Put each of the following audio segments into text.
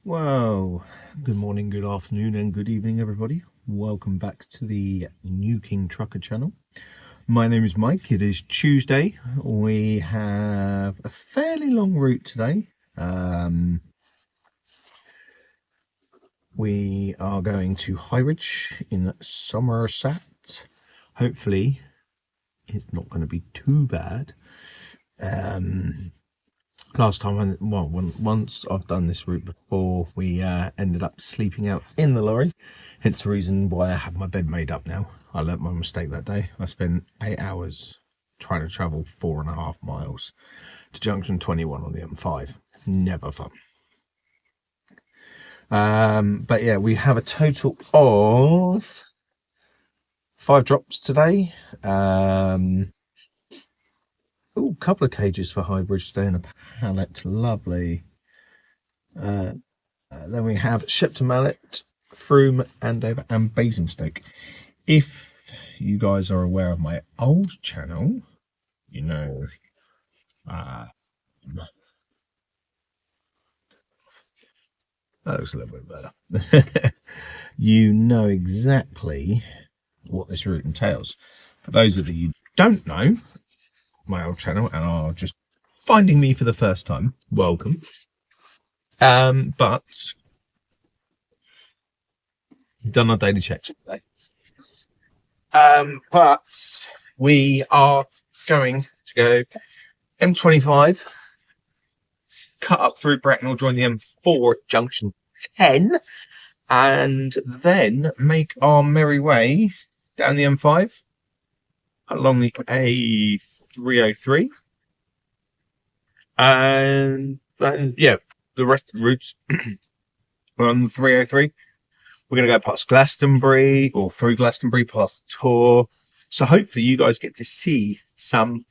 Well, good morning, good afternoon, and good evening, everybody. Welcome back to the New King Trucker channel. My name is Mike. It is Tuesday. We have a fairly long route today. We are going to Highridge in Somerset. Hopefully, it's not going to be too bad. Last time, once I've done this route before, we ended up sleeping out in the lorry. Hence the reason why I have my bed made up now. I learnt my mistake that day. I spent 8 hours trying to travel 4.5 miles to junction 21 on the M5. Never fun. But yeah, we have a total of 5 drops today. Oh, a couple of cages for Highbridge today and a pallet. Lovely. Then we have Shepton Mallet, Froome, Andover, and Basingstoke. If you guys are aware of my old channel, you know, that looks a little bit better. You know exactly what this route entails. For those of you who don't know my old channel and are just finding me for the first time, welcome. But done our daily checks today. But we are going to go M25, cut up through Bracknell, join the M4 at junction 10, and then make our merry way down the M5 along the A303, and yeah, the rest of the routes on the 303. We're going to go past Glastonbury, or through Glastonbury, past Tor. So hopefully you guys get to see some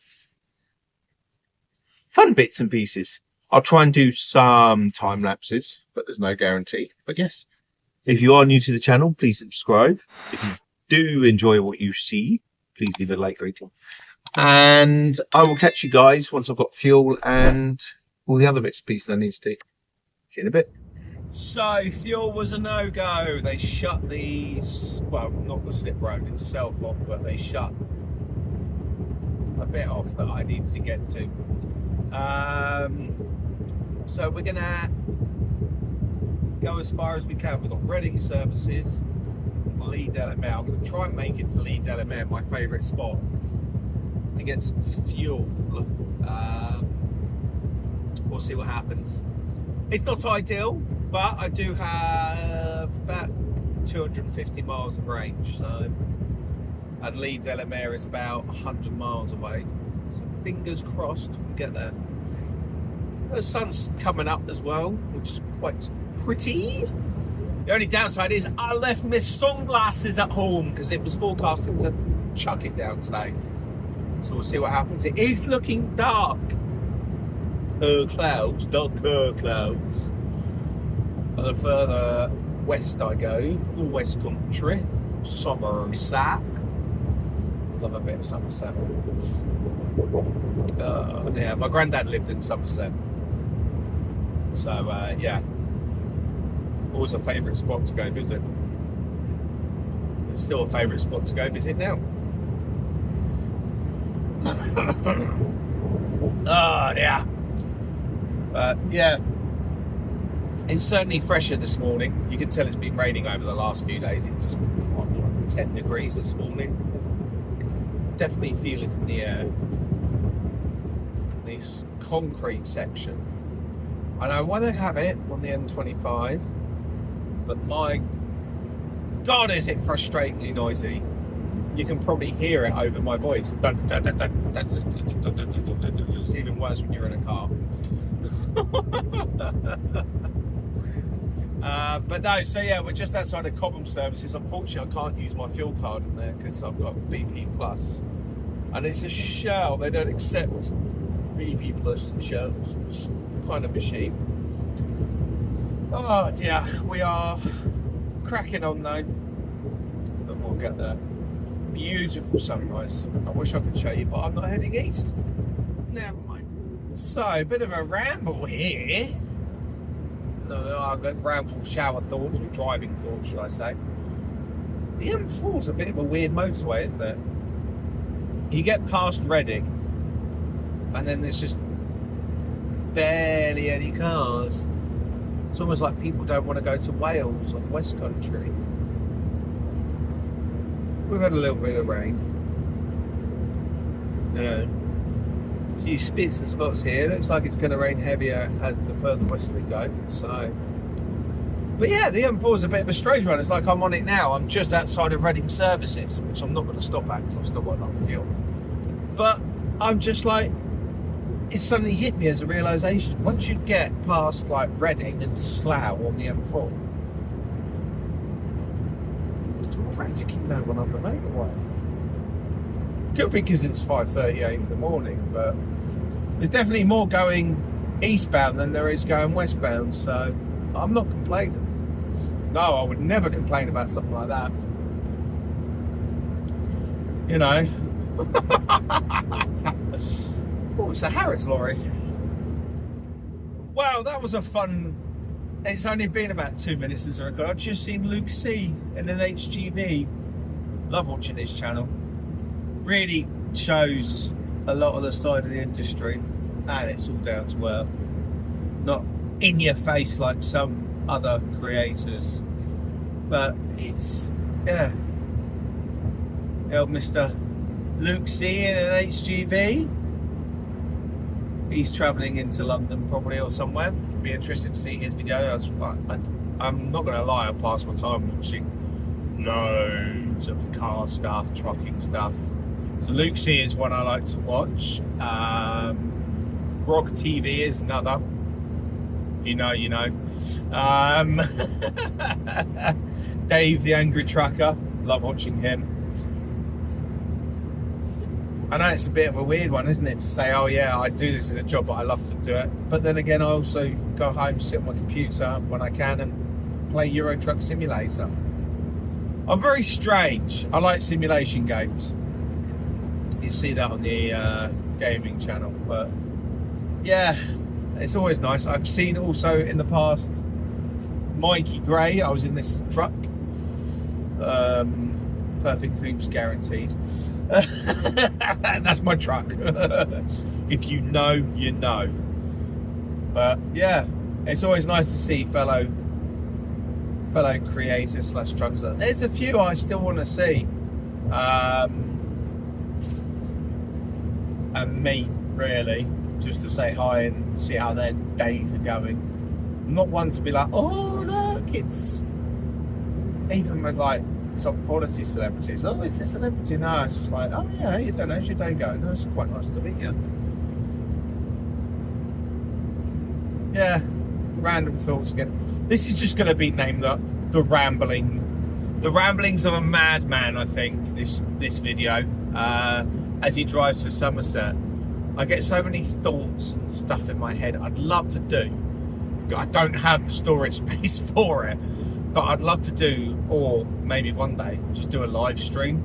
fun bits and pieces. I'll try and do some time lapses, but there's no guarantee. But yes, if you are new to the channel, please subscribe. If you do enjoy what you see, please leave a like rating. And I will catch you guys once I've got fuel and all the other bits and pieces I need to do. See you in a bit. So, fuel was a no-go. They shut the, well, not the slip road itself off, but they shut a bit off that I needed to get to. So we're gonna go as far as we can. We've got Reading services, Lee Delamere. I'm going to try and make it to Lee Delamere, my favourite spot, to get some fuel. We'll see what happens. It's not ideal, but I do have about 250 miles of range, so, and Lee Delamere is about 100 miles away. So fingers crossed we get there. The sun's coming up as well, which is quite pretty. The only downside is I left my sunglasses at home because it was forecasting to chuck it down today. So we'll see what happens. It is looking dark. Clouds, darker clouds. And the further west I go, the West Country, Somerset. Love a bit of Somerset. Yeah, my granddad lived in Somerset. So, yeah. Always a favourite spot to go visit. It's still a favourite spot to go visit now. Oh dear. Yeah, it's certainly fresher this morning. You can tell it's been raining over the last few days. It's what, 10 degrees this morning. Definitely feel it's in the air. This concrete section. And I want to have it on the M25. But my God, is it frustratingly noisy. You can probably hear it over my voice. It's even worse when you're in a car. But no, so yeah, we're just outside of Cobham services. Unfortunately, I can't use my fuel card in there because I've got BP Plus. And it's a Shell. They don't accept BP Plus in Shells. It's kind of a shame. Oh dear, we are cracking on though, but we'll get there. Beautiful sunrise. I wish I could show you, but I'm not heading east. Never mind. So, a bit of a ramble here. I got ramble shower thoughts, or driving thoughts, should I say. The M4 is a bit of a weird motorway, isn't it? You get past Reading, and then there's just barely any cars. It's almost like people don't want to go to Wales or West Country. We've had a little bit of rain. You know, a few spits and spots here. Looks like it's going to rain heavier as the further west we go. So, but yeah, the M4 is a bit of a strange one. It's like I'm on it now. I'm just outside of Reading Services, which I'm not going to stop at because I've still got enough fuel. But I'm just like, it suddenly hit me as a realisation. Once you get past like Reading and Slough on the M4, there's practically no one on the motorway. Could be because it's 5:38 in the morning, but there's definitely more going eastbound than there is going westbound, so I'm not complaining. No, I would never complain about something like that. You know. Oh, it's a Harrods lorry. Wow, that was a fun... It's only been about 2 minutes since I recorded. I've just seen Luke C in an HGV. Love watching his channel. Really shows a lot of the side of the industry, and it's all down to earth. Not in your face like some other creators. But it's... yeah. Old Mr. Luke C in an HGV. He's travelling into London probably or somewhere. Be interested to see his video. I'm not going to lie, I pass my time watching loads of car stuff, trucking stuff. So Luke C is one I like to watch. Grog TV is another. You know, you know. Dave the Angry Trucker, love watching him. I know it's a bit of a weird one, isn't it, to say, oh yeah, I do this as a job, but I love to do it. But then again, I also go home, sit on my computer when I can and play Euro Truck Simulator. I'm very strange. I like simulation games. You see that on the gaming channel. But yeah, it's always nice. I've seen also in the past Mikey Gray. I was in this truck. Perfect poops guaranteed. That's my truck. If you know, you know. But yeah, it's always nice to see fellow creators / truckers. There's a few I still want to see, and meet really, just to say hi and see how their days are going. I'm not one to be like, oh look, it's even with like top quality celebrities. Oh, it's a celebrity. No, it's just like, oh yeah, you don't know, how's your day going? No, it's quite nice to meet you. Yeah, random thoughts again. This is just going to be named the ramblings of a madman. I think this video, as he drives to Somerset, I get so many thoughts and stuff in my head. I'd love to do. I don't have the storage space for it. But I'd love to do, or maybe one day, just do a live stream.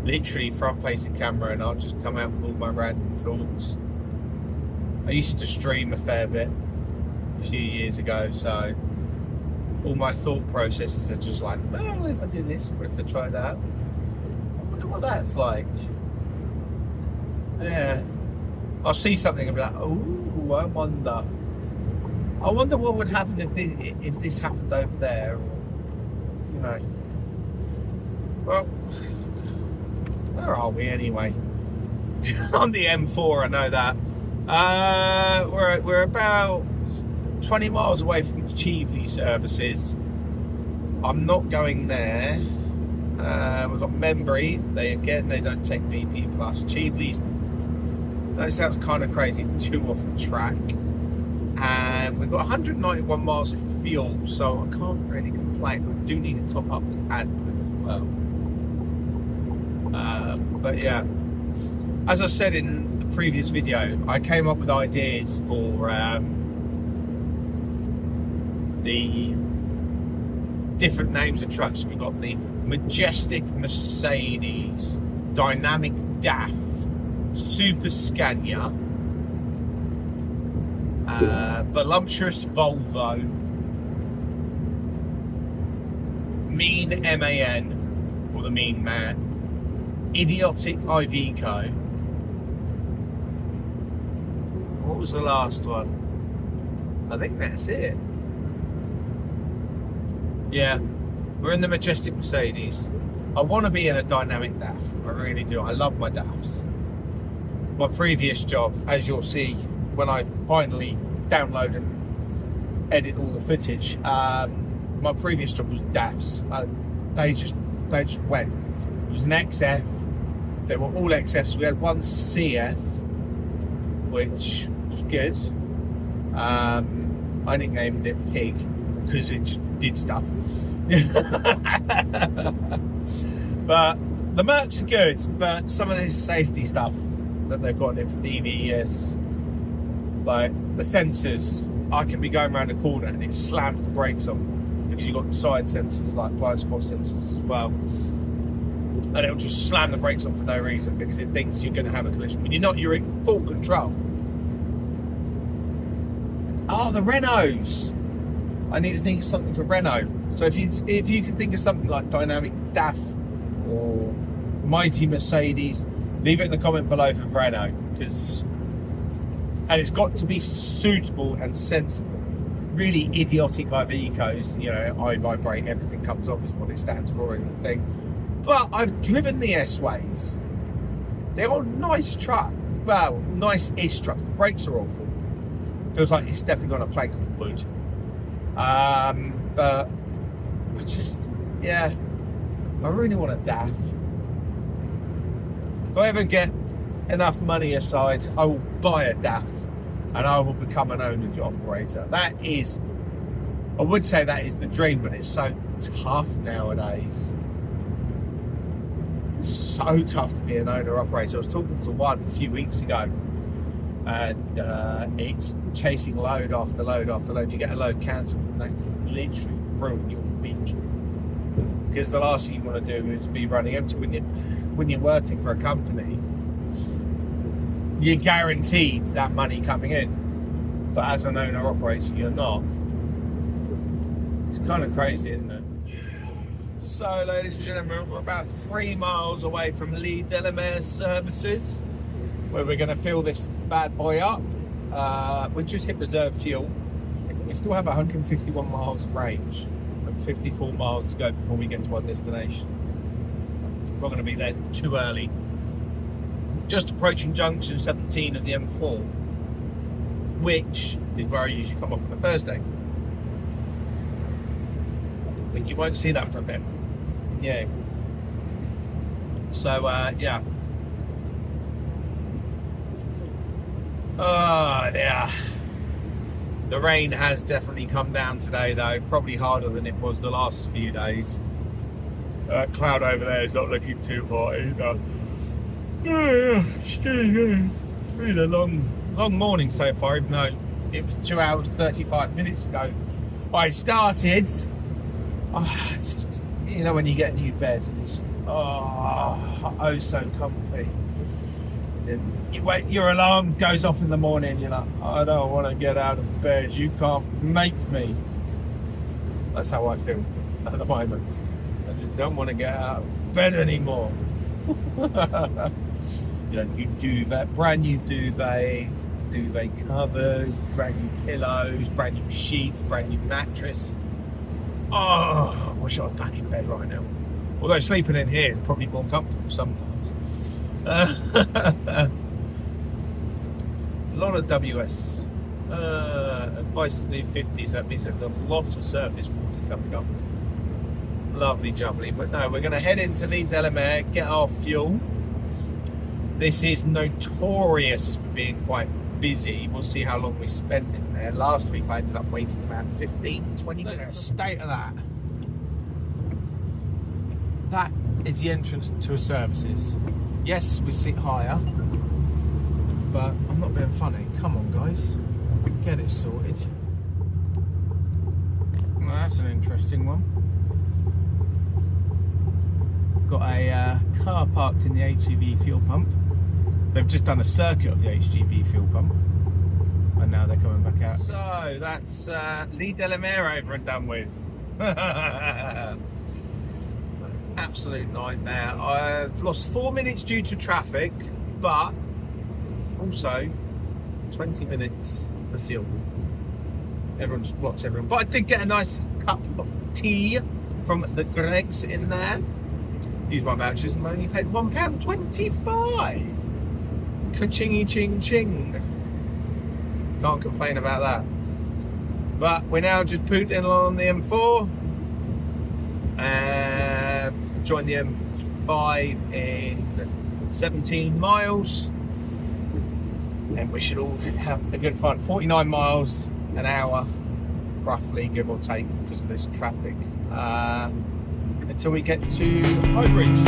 Literally front-facing camera, and I'll just come out with all my random thoughts. I used to stream a fair bit a few years ago, so all my thought processes are just like, well, if I do this, or if I try that, I wonder what that's like. Yeah. I'll see something and be like, oh, I wonder. I wonder what would happen if this happened over there, or, you know. Well, where are we anyway? On the M4, I know that. We're about 20 miles away from Chieveley services. I'm not going there. We've got Membry. They don't take BP plus. Chieveley's, that sounds kind of crazy, 2 off the track. And we've got 191 miles of fuel, so I can't really complain. I do need to top up with AdBlue as well. But yeah, as I said in the previous video, I came up with ideas for the different names of trucks. We've got the Majestic Mercedes, Dynamic DAF, Super Scania, Voluptuous Volvo, mean MAN, or the mean man, idiotic Iveco. What was the last one? I think that's it. Yeah, we're in the majestic Mercedes. I want to be in a dynamic DAF. I really do. I love my DAFs. My previous job, as you'll see when I finally download and edit all the footage, my previous job was DAFs. They just went. It was an XF. They were all XFs. We had one CF, which was good. I nicknamed it Pig because it just did stuff. But the Mercs are good, but some of this safety stuff that they've got in for DVS, like the sensors, I can be going around a corner and it slams the brakes on because you've got side sensors like blind spot sensors as well, and it'll just slam the brakes on for no reason because it thinks you're going to have a collision when you're not. You're in full control. Oh, the Renaults. I need to think of something for Renault. So if you can think of something like dynamic DAF or mighty Mercedes, leave it in the comment below for Renault, and it's got to be suitable and sensible. Really idiotic Ivecos, you know, I vibrate, everything comes off is what it stands for in the thing. But I've driven the S-Ways. They're a nice truck. Well, nice-ish trucks. The brakes are awful. Feels like you're stepping on a plank of wood. But I just, yeah, I really want a DAF. If I ever get enough money aside, I will buy a DAF and I will become an owner operator. That is, I would say that is the dream, but it's so tough nowadays. So tough to be an owner operator. I was talking to one a few weeks ago, and it's chasing load after load after load. You get a load cancelled and that can literally ruin your week, because the last thing you want to do is be running empty. When you're working for a company, you're guaranteed that money coming in, but as an owner operator you're not. It's kind of crazy, isn't it? So ladies and gentlemen, we're about 3 miles away from Lee Delamere services, where we're going to fill this bad boy up. We just hit reserve fuel. We still have 151 miles of range and 54 miles to go before we get to our destination. We're going to be there too early. Just approaching junction 17 of the M4, which is where I usually come off on a Thursday. But you won't see that for a bit. Yeah. So, yeah. Oh, yeah. The rain has definitely come down today, though. Probably harder than it was the last few days. Cloud over there is not looking too hot either. It's been a long morning so far, even though it was 2 hours 35 minutes ago I started. Oh, it's just, you know, when you get a new bed and it's oh so comfy, and you wait, your alarm goes off in the morning, you're like, I don't want to get out of bed, you can't make me. That's how I feel at the moment. I just don't want to get out of bed anymore. You know, new duvet, brand new duvet covers, brand new pillows, brand new sheets, brand new mattress. Oh, I wish I was back in bed right now. Although sleeping in here is probably more comfortable sometimes. A lot of WS. Advice to do 50s, that means there's a lot of surface water coming up. Lovely jubbly. But no, we're going to head into Lee Delamere, get our fuel. This is notorious for being quite busy. We'll see how long we spend in there. Last week I ended up waiting about 15-20 minutes. State of that. That is the entrance to a services. Yes, we sit higher, but I'm not being funny. Come on, guys, get it sorted. Well, that's an interesting one. Got a car parked in the HGV fuel pump. They've just done a circuit of the HGV fuel pump. And now they're coming back out. So that's Lee Delamere over and done with. Absolute nightmare. I've lost 4 minutes due to traffic, but also 20 minutes for fuel. Everyone just blocks everyone. But I did get a nice cup of tea from the Greg's in there. Used my vouchers and only paid £1.25. Ka-chingy ching ching. Can't complain about that. But we're now just putting along the M4. Join the M5 in 17 miles. And we should all have a good fun. 49 miles an hour, roughly, give or take, because of this traffic. Until we get to High Bridge.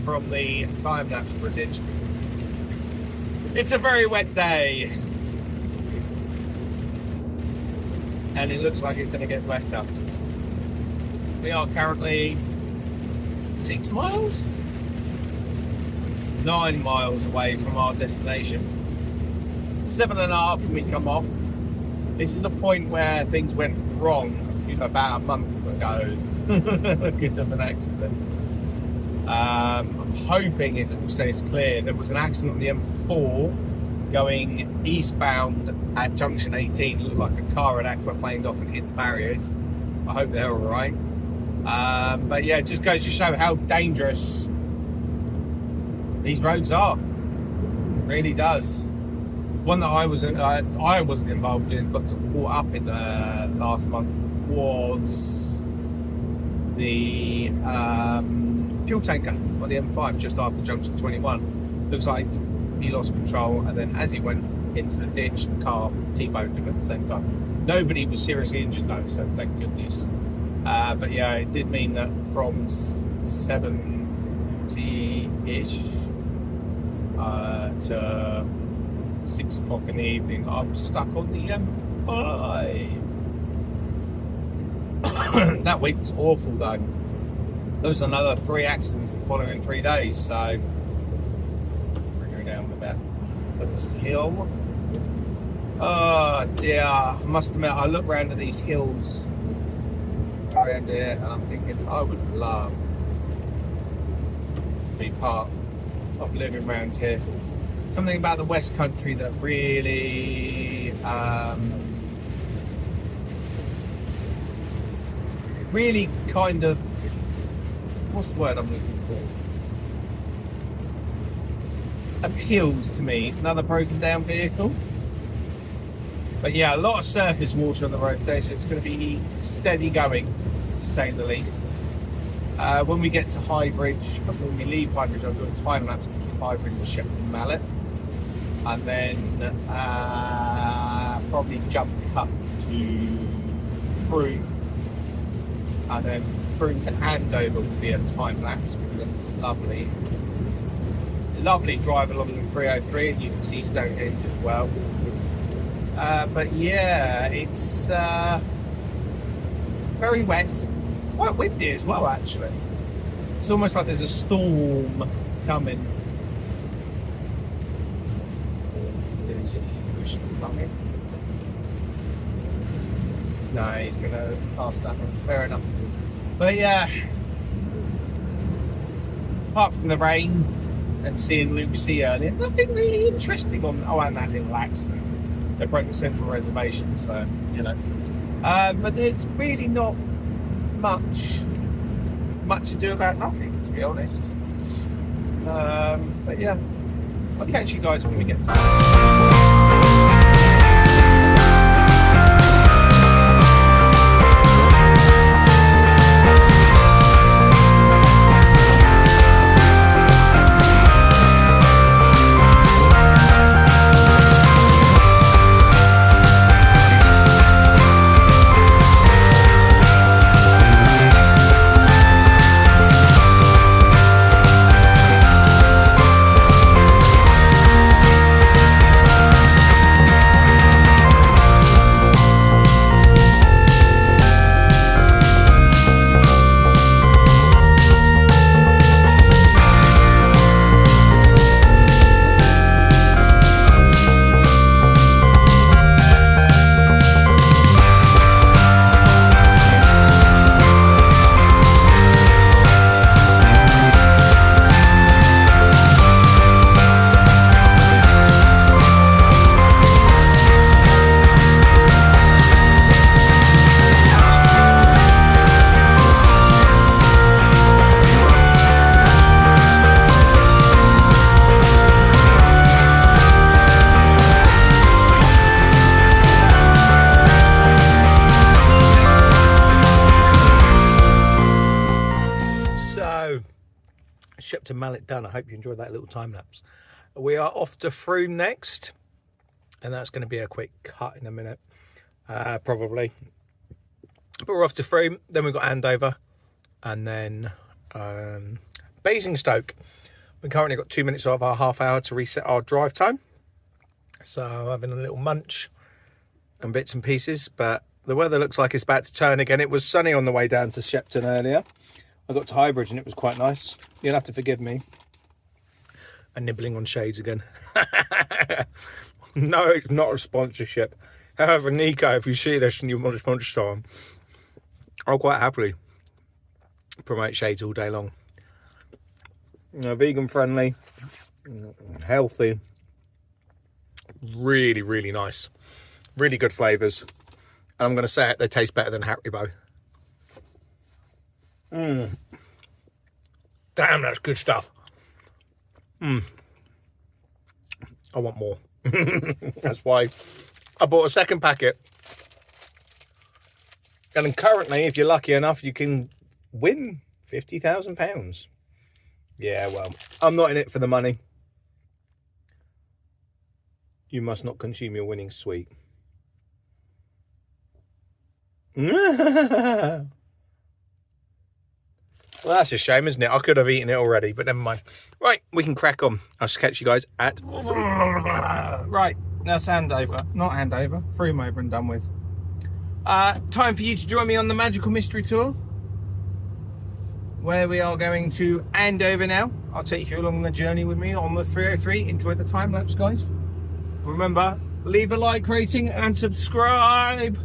From the time-lapse footage, it's a very wet day and it looks like it's going to get wetter. We are currently 6 miles? 9 miles away from our destination. 7.5 when we come off. This is the point where things went wrong about a month ago because of an accident. I'm hoping it all stays clear. There was an accident on the M4 going eastbound at junction 18. It looked like a car had aquaplaned off and hit the barriers. I hope they're alright. But yeah, it just goes to show how dangerous these roads are. It really does. One that I wasn't involved in but got caught up in last month was the fuel tanker on the M5 just after junction 21. Looks like he lost control, and then as he went into the ditch, the car T-boned him at the same time. Nobody was seriously injured though, so thank goodness. But yeah, it did mean that from 7:30-ish to 6 o'clock in the evening, I'm stuck on the M5. That week was awful though. There was another 3 accidents the following 3 days, so we're going down the back for this hill. Oh dear, I must admit, I look round at these hills around here and I'm thinking I would love to be part of living around here. Something about the West Country that really really kind of, what's the word I'm looking for? Appeals to me. Another broken down vehicle. But yeah, a lot of surface water on the road today, so it's going to be steady going, to say the least. When we get to High Bridge, when we leave High Bridge, I'll do a time lapse between High Bridge and Shepton Mallet. And then probably jump cut to Frome. And then Frome to Andover will be a time lapse because that's a lovely drive along the 303, and you can see Stonehenge as well. But yeah, it's very wet, quite windy as well actually. It's almost like there's a storm coming. No, he's going to pass that one. Fair enough. But yeah, apart from the rain and seeing Lucy earlier, nothing really interesting on that little accident. They broke the central reservation, so, you know. But there's really not much to do about nothing, to be honest. But yeah, I'll catch you guys when we get to Shepton Mallet done. I hope you enjoyed that little time lapse. We are off to Frome next, and that's going to be a quick cut in a minute, probably. But we're off to Frome, then we've got Andover, and then Basingstoke. We've currently got 2 minutes of our half hour to reset our drive time. So having a little munch and bits and pieces, but the weather looks like it's about to turn again. It was sunny on the way down to Shepton earlier. I got to Highbridge and it was quite nice. You'll have to forgive me. And nibbling on shades again. No, it's not a sponsorship. However, Nico, if you see this and you want a sponsor, I'll quite happily promote shades all day long. You know, vegan friendly, healthy, really, really nice. Really good flavours. And I'm going to say it, they taste better than Haribo. Damn, that's good stuff. I want more. That's why I bought a second packet. And then currently, if you're lucky enough, you can win £50,000. Yeah, well, I'm not in it for the money. You must not consume your winning sweet. Well, that's a shame, isn't it? I could have eaten it already, but never mind. Right, we can crack on. I'll just catch you guys at... Right, that's Andover. Not Andover. Frome over and done with. Time for you to join me on the Magical Mystery Tour, where we are going to Andover now. I'll take you along the journey with me on the 303. Enjoy the time lapse, guys. Remember, leave a like, rating, and subscribe.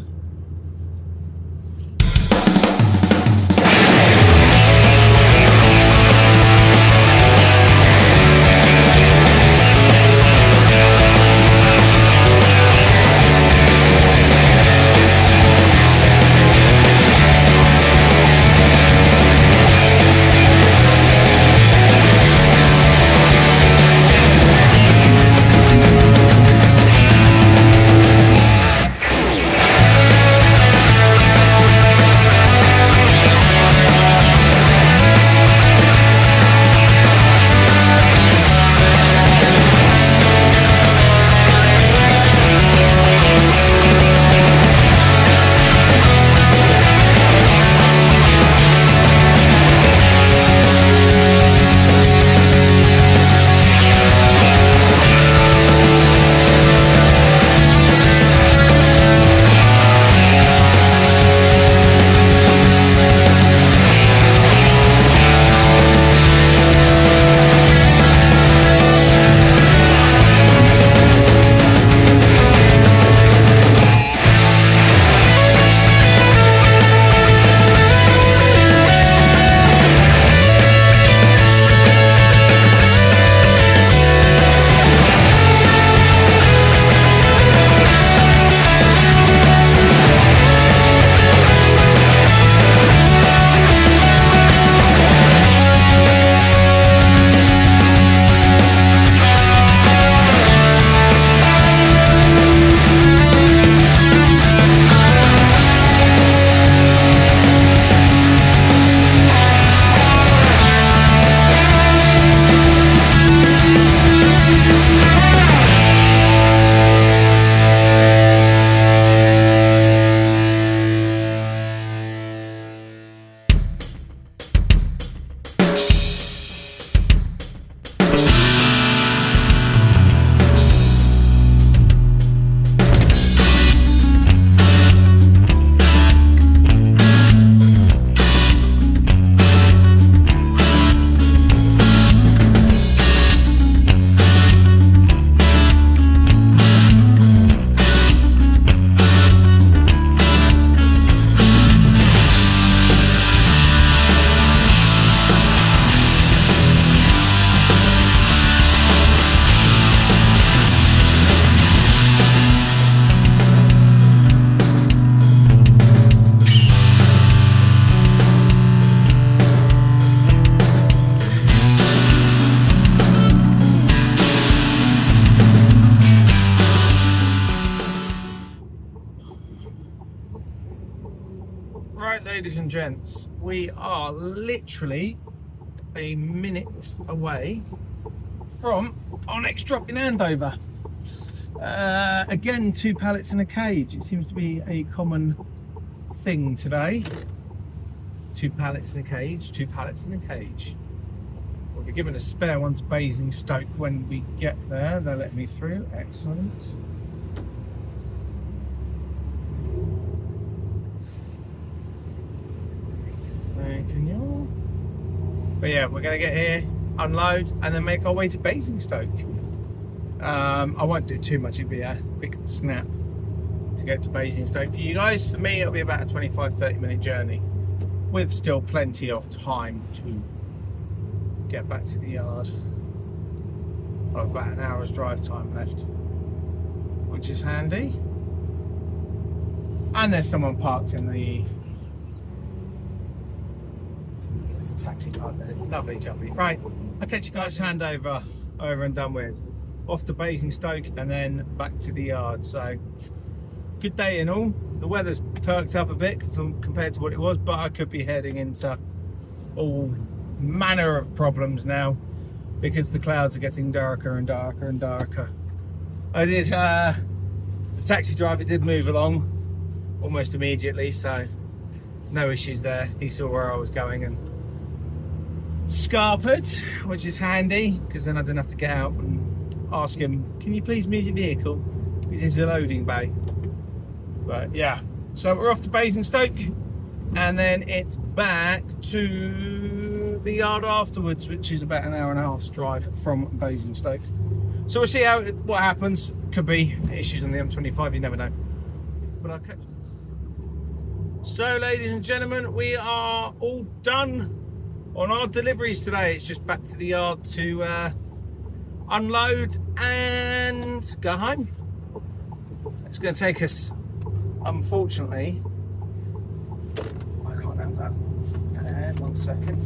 and gents, we are literally a minute away from our next drop in Andover. Again, 2 pallets in a cage. It seems to be a common thing today. 2 pallets in a cage, 2 pallets in a cage. We'll be given a spare one to Basingstoke when we get there. They'll let me through. Excellent. Thank you. But yeah, we're going to get here, unload, and then make our way to Basingstoke. I won't do too much. It'll be a quick snap to get to Basingstoke. For you guys, for me, it'll be about a 25-30 minute journey with still plenty of time to get back to the yard. I've about an hour's drive time left, which is handy. And there's someone parked in the... There's a taxi parked there. Lovely jubbly. Right, I'll catch you guys handover over and done with. Off to Basingstoke and then back to the yard. So good day and all. The weather's perked up a bit compared to what it was, but I could be heading into all manner of problems now because the clouds are getting darker and darker and darker. I did the taxi driver did move along almost immediately, so no issues there. He saw where I was going and scarpered, which is handy because then I didn't have to get out and ask him, can you please move your vehicle? Because it's a loading bay. But yeah, so we're off to Basingstoke and then it's back to the yard afterwards, which is about an hour and a half's drive from Basingstoke. So we'll see what happens. Could be issues on the M25, you never know. But I'll catch you. So ladies and gentlemen, we are all done on our deliveries today. It's just back to the yard to unload and go home. It's going to take us, unfortunately, I can't have that. 1 second.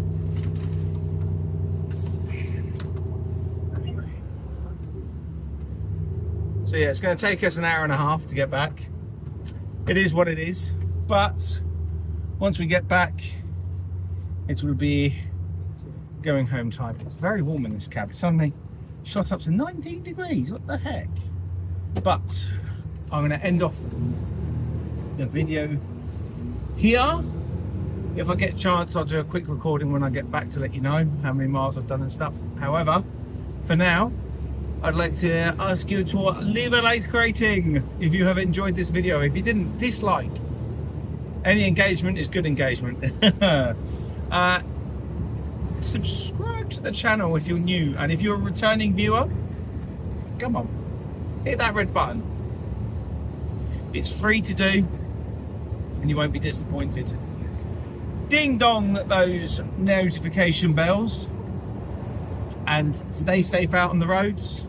So yeah, it's going to take us an hour and a half to get back. It is what it is, but once we get back, it will be going home time. It's very warm in this cab. It's suddenly shot up to 19 degrees. What the heck? But I'm going to end off the video here. If I get a chance, I'll do a quick recording when I get back to let you know how many miles I've done and stuff. However, for now, I'd like to ask you to leave a like rating if you have enjoyed this video. If you didn't, dislike. Any engagement is good engagement. Subscribe to the channel if you're new, and if you're a returning viewer, come on, hit that red button. It's free to do and you won't be disappointed. Ding dong those notification bells and stay safe out on the roads.